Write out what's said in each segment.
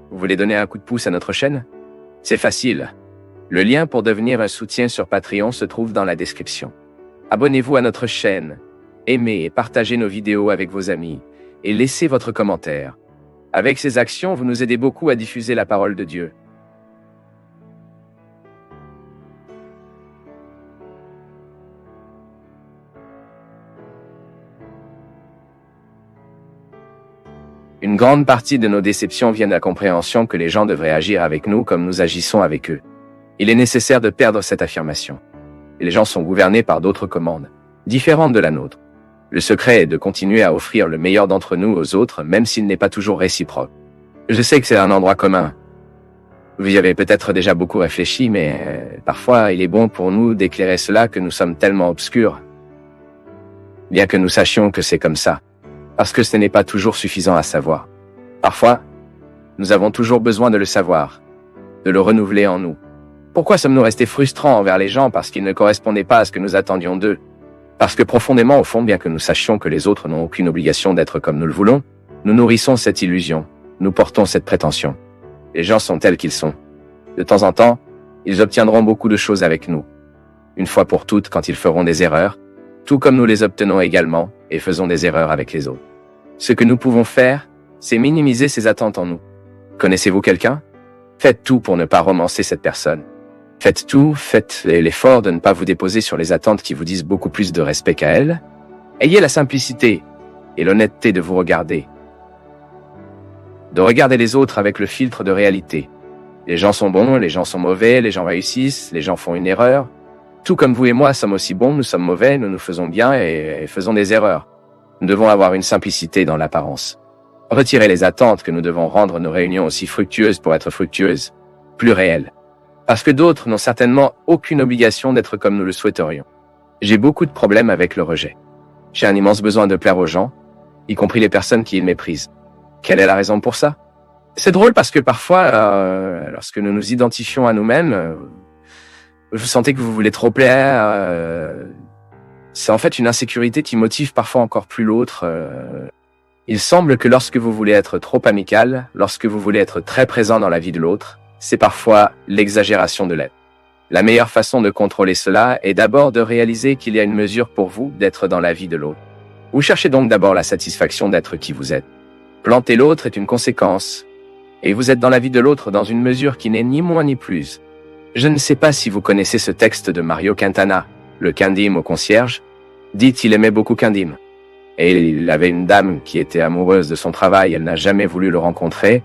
Vous voulez donner un coup de pouce à notre chaîne? C'est facile. Le lien pour devenir un soutien sur Patreon se trouve dans la description. Abonnez-vous à notre chaîne, aimez et partagez nos vidéos avec vos amis, et laissez votre commentaire. Avec ces actions, vous nous aidez beaucoup à diffuser la parole de Dieu. Une grande partie de nos déceptions vient de la compréhension que les gens devraient agir avec nous comme nous agissons avec eux. Il est nécessaire de perdre cette affirmation. Les gens sont gouvernés par d'autres commandes, différentes de la nôtre. Le secret est de continuer à offrir le meilleur d'entre nous aux autres, même s'il n'est pas toujours réciproque. Je sais que c'est un endroit commun. Vous y avez peut-être déjà beaucoup réfléchi, mais parfois il est bon pour nous d'éclairer cela que nous sommes tellement obscurs. Bien que nous sachions que c'est comme ça. Parce que ce n'est pas toujours suffisant à savoir. Parfois, nous avons toujours besoin de le savoir, de le renouveler en nous. Pourquoi sommes-nous restés frustrants envers les gens parce qu'ils ne correspondaient pas à ce que nous attendions d'eux? Parce que profondément au fond, bien que nous sachions que les autres n'ont aucune obligation d'être comme nous le voulons, nous nourrissons cette illusion, nous portons cette prétention. Les gens sont tels qu'ils sont. De temps en temps, ils obtiendront beaucoup de choses avec nous. Une fois pour toutes quand ils feront des erreurs, tout comme nous les obtenons également et faisons des erreurs avec les autres. Ce que nous pouvons faire, c'est minimiser ces attentes en nous. Connaissez-vous quelqu'un? Faites tout pour ne pas romancer cette personne. Faites tout, faites l'effort de ne pas vous déposer sur les attentes qui vous disent beaucoup plus de respect qu'à elles. Ayez la simplicité et l'honnêteté de vous regarder. De regarder les autres avec le filtre de réalité. Les gens sont bons, les gens sont mauvais, les gens réussissent, les gens font une erreur. Tout comme vous et moi sommes aussi bons, nous sommes mauvais, nous nous faisons bien et faisons des erreurs. Nous devons avoir une simplicité dans l'apparence. Retirez les attentes que nous devons rendre nos réunions aussi fructueuses pour être fructueuses, plus réelles. Parce que d'autres n'ont certainement aucune obligation d'être comme nous le souhaiterions. J'ai beaucoup de problèmes avec le rejet. J'ai un immense besoin de plaire aux gens, y compris les personnes qui ils méprisent. Quelle est la raison pour ça? C'est drôle parce que parfois, lorsque nous nous identifions à nous-mêmes, vous sentez que vous voulez trop plaire. C'est en fait une insécurité qui motive parfois encore plus l'autre. Il semble que lorsque vous voulez être trop amical, lorsque vous voulez être très présent dans la vie de l'autre, c'est parfois l'exagération de l'être. La meilleure façon de contrôler cela est d'abord de réaliser qu'il y a une mesure pour vous d'être dans la vie de l'autre. Vous cherchez donc d'abord la satisfaction d'être qui vous êtes. Planter l'autre est une conséquence. Et vous êtes dans la vie de l'autre dans une mesure qui n'est ni moins ni plus. Je ne sais pas si vous connaissez ce texte de Mario Quintana, le Candim au concierge. Dit qu'il aimait beaucoup Candim. Et il avait une dame qui était amoureuse de son travail, elle n'a jamais voulu le rencontrer.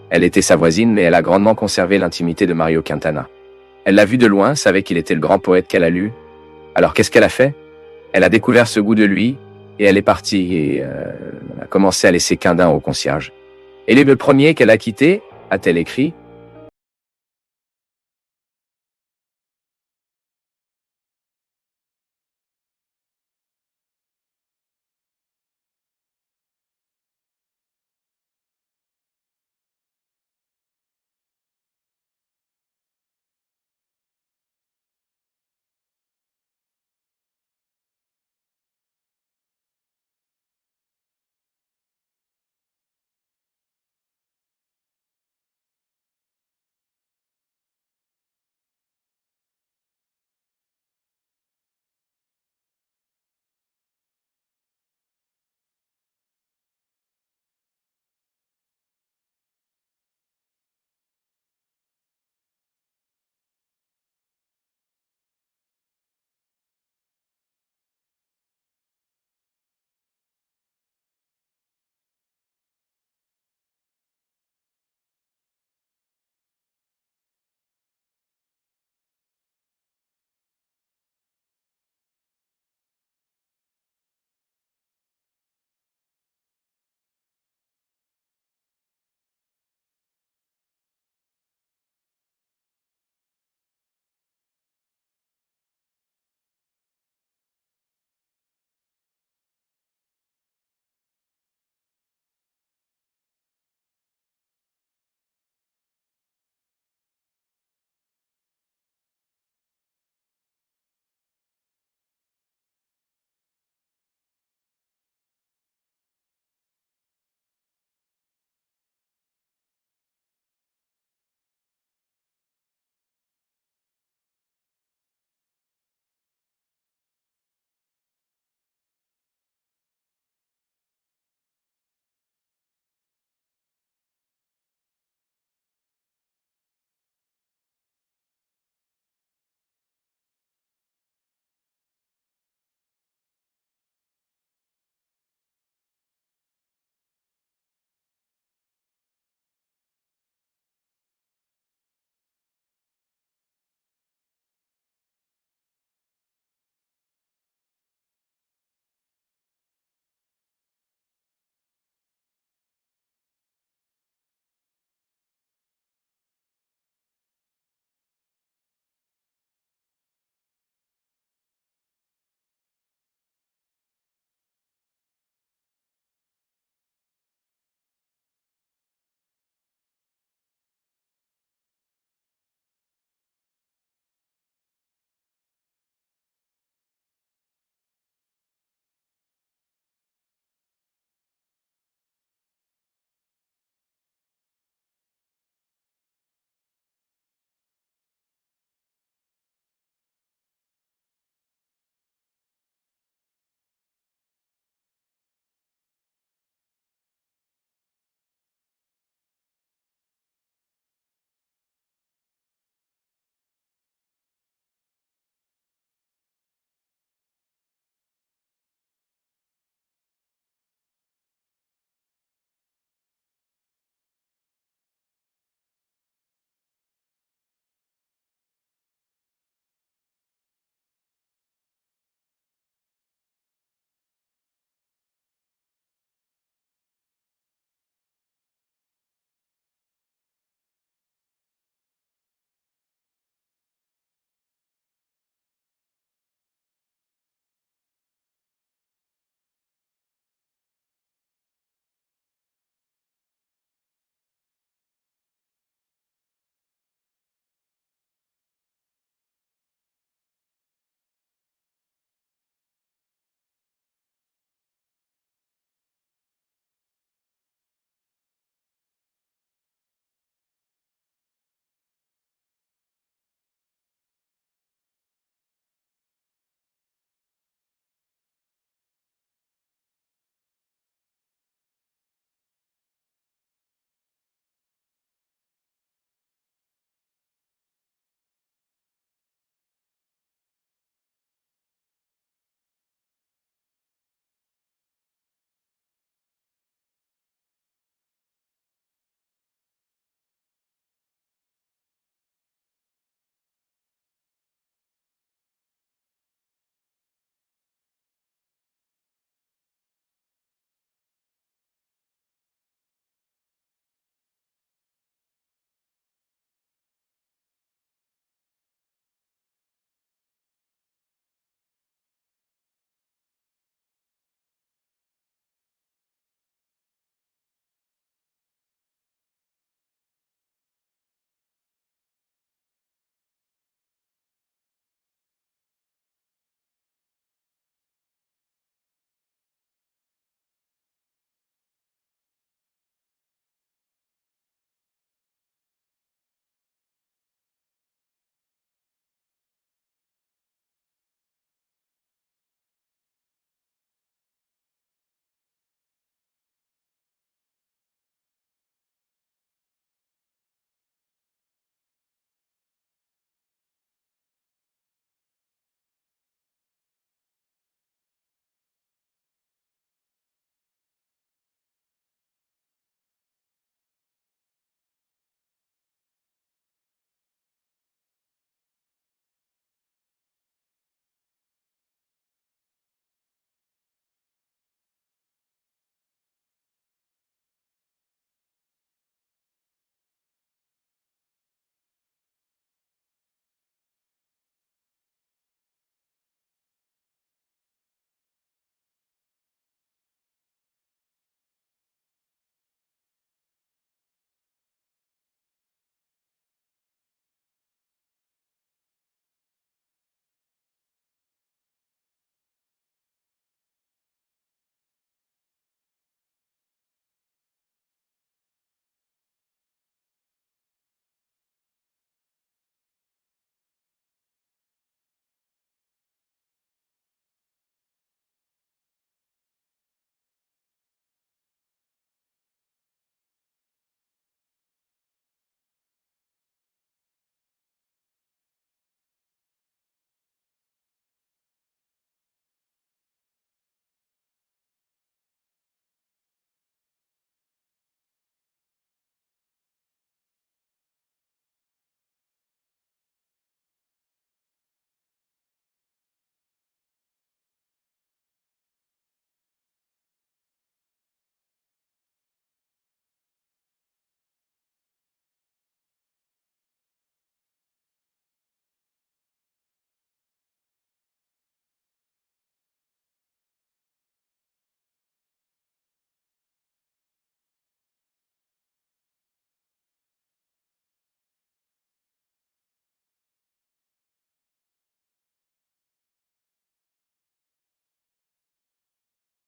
Elle était sa voisine, mais elle a grandement conservé l'intimité de Mario Quintana. Elle l'a vu de loin, savait qu'il était le grand poète qu'elle a lu. Alors qu'est-ce qu'elle a fait? Elle a découvert ce goût de lui, et elle est partie, et a commencé à laisser Quindim au concierge. Et le premier qu'elle a quitté, a-t-elle écrit,